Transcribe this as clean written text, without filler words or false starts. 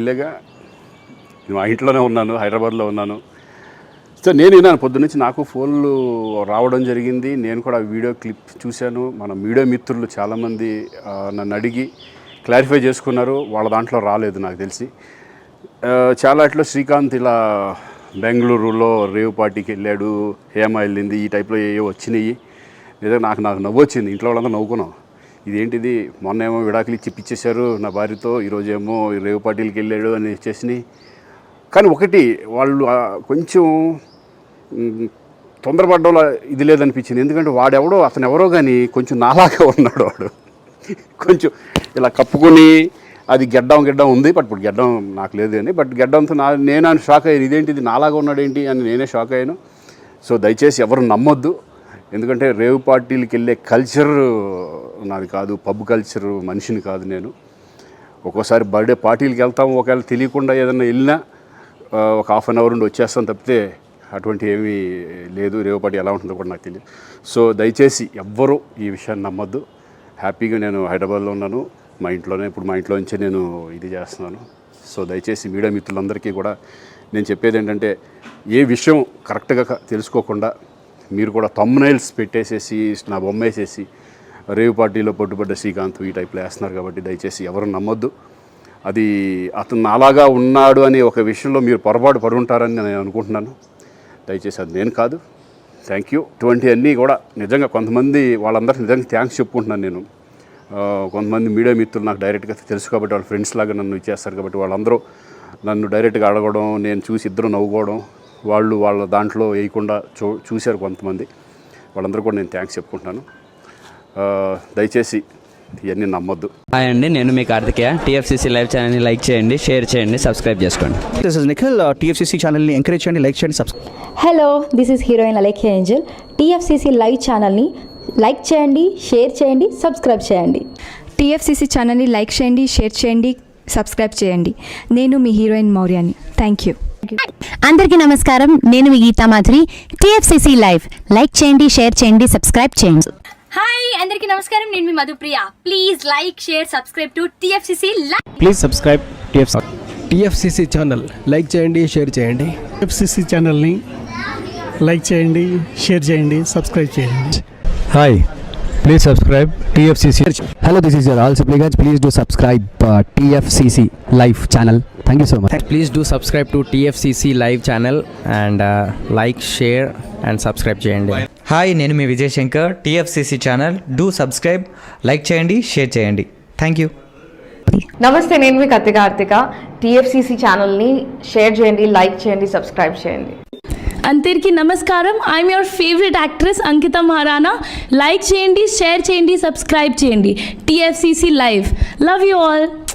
ఇల్లేగా, మా ఇంట్లోనే ఉన్నాను, హైదరాబాద్లో ఉన్నాను. సో నేను విన్నాను పొద్దున్నుంచి, నాకు ఫోన్లు రావడం జరిగింది. నేను కూడా వీడియో క్లిప్ చూశాను. మన మీడియా మిత్రులు చాలామంది నన్ను అడిగి క్లారిఫై చేసుకున్నారు. వాళ్ళ దాంట్లో రాలేదు నాకు తెలిసి. చాలా అట్లా శ్రీకాంత్ ఇలా బెంగళూరులో రేవ్ పార్టీకి వెళ్ళాడు, హేమ వెళ్ళింది, ఈ టైప్లో ఏవో వచ్చినాయి. నిజంగా నాకు నవ్వు వచ్చింది. ఇంట్లో వాళ్ళందరూ నవ్వుకున్నాం. ఇదేంటిది, మొన్న ఏమో విడాకులు ఇచ్చి పిచ్చేశారు నా భార్యతో, ఈరోజేమో రేవ్ పార్టీలకి వెళ్ళాడు అని వచ్చేసినాయి. కానీ ఒకటి, వాళ్ళు కొంచెం తొందరపడ్డంలో ఇది లేదనిపించింది. ఎందుకంటే వాడెవడో, అతను ఎవరో కానీ కొంచెం నాలాగా ఉన్నాడు. వాడు కొంచెం ఇలా కప్పుకొని, అది గెడ్డం ఉంది, బట్ ఇప్పుడు గెడ్డం నాకు లేదు అని, బట్ గెడ్డంతో నేను షాక్ అయ్యాను. ఇదేంటిది నాలాగా ఉన్నాడు ఏంటి అని నేనే షాక్ అయ్యాను. సో దయచేసి ఎవరు నమ్మొద్దు. ఎందుకంటే రేవ్ పార్టీలకి వెళ్ళే కల్చర్ నాది కాదు, పబ్ కల్చర్ మనిషిని కాదు నేను. ఒక్కోసారి బర్త్డే పార్టీలకి వెళ్తాము, ఒకవేళ తెలియకుండా ఏదైనా వెళ్ళినా ఒక హాఫ్ అన్ అవర్ నుండి వచ్చేస్తాను తప్పితే అటువంటి ఏమీ లేదు. రేవ్ పార్టీ ఎలా ఉంటుందో కూడా నాకు తెలియదు. సో దయచేసి ఎవ్వరూ ఈ విషయాన్ని నమ్మొద్దు. హ్యాపీగా నేను హైదరాబాద్లో ఉన్నాను, మా ఇంట్లోనే. ఇప్పుడు మా ఇంట్లో నుంచే నేను ఇది చేస్తున్నాను. సో దయచేసి మీడియా మిత్రులందరికీ కూడా నేను చెప్పేది ఏంటంటే, ఏ విషయం కరెక్ట్గా తెలుసుకోకుండా మీరు కూడా థంబ్నైల్స్ పెట్టేసేసి నా బొమ్మ వేసేసి రేవ్ పార్టీలో పట్టుబడ్డ శ్రీకాంత్ ఈ టైప్లో వేస్తున్నారు. కాబట్టి దయచేసి ఎవరు నమ్మొద్దు. అది అతను అలాగా ఉన్నాడు అనే ఒక విషయంలో మీరు పొరపాటు పడి ఉంటారని నేను అనుకుంటున్నాను. దయచేసి అది నేను కాదు. Thank you. ఇటువంటి అన్నీ కూడా నిజంగా కొంతమంది, వాళ్ళందరికీ నిజంగా థ్యాంక్స్ చెప్పుకుంటున్నాను నేను. కొంతమంది మీడియా మిత్రులు నాకు డైరెక్ట్గా తెలుసు కాబట్టి, వాళ్ళ ఫ్రెండ్స్ లాగా నన్ను ఇచ్చేస్తారు కాబట్టి, వాళ్ళందరూ నన్ను డైరెక్ట్గా అడగడం, నేను చూసి ఇద్దరు నవ్వుకోవడం, వాళ్ళు వాళ్ళ దాంట్లో వేయకుండా చూశారు కొంతమంది. వాళ్ళందరూ కూడా నేను థ్యాంక్స్ చెప్పుకుంటున్నాను. దయచేసి ఇవన్నీ నమ్మొద్దు. హాయ్ అండి, నేను మీ కార్తికేయ. టీఎఫ్సీసీ లైవ్ ఛానల్ని లైక్ చేయండి, షేర్ చేయండి, సబ్స్క్రైబ్ చేసుకోండి. This is Nikhil. టీఎఫ్సీసీ ఛానల్ని ఎంకరేజ్ చేయండి, లైక్ చేయండి, subscribe. Hello, this is heroine Alekhya Angel. TFCC live ఛానల్ని లైక్ చేయండి, షేర్ చేయండి, సబ్స్క్రైబ్ చేయండి. టీఎఫ్సీసీ ఛానల్ని లైక్ చేయండి, షేర్ చేయండి, సబ్స్క్రైబ్ చేయండి. నేను మీ హీరోయిన్ మౌర్యాని. Thank you. అందరికీ నమస్కారం, నేను మీ Geetha Madhuri. TFCC live like చేయండి, షేర్ చేయండి, సబ్స్క్రైబ్ చేయండి. హాయ్ అందరికీ నమస్కారం, నేను మీ Madhupriya. Please like, share, subscribe to TFCC live. Please subscribe TFCC channel. Like చేయండి, షేర్ చేయండి. టీఎఫ్సీసీ ఛానల్ని లైక్ చేయండి, షేర్ చేయండి, సబ్స్క్రైబ్ చేయండి. Hi, please subscribe TFCC. Hello, this is your all సిప్లిగన్స్. Please do subscribe TFCC live channel. Thank you so much. Please do subscribe to TFCC live channel and like, share and subscribe చేయండి. Hi, నేను మీ Vijay Shankar. TFCC channel do subscribe, like చేయండి, share చేయండి. Thank you. నమస్తే, నేను మీ Karthika. TFCC ఛానల్ని share చేయండి, లైక్ చేయండి, సబ్స్క్రైబ్ చేయండి. అందరికీ నమస్కారం. I'm your favourite actress Ankita Maharana. Like చేయండి, షేర్ చేయండి, సబ్స్క్రైబ్ చేయండి. TFCC live. Love you all.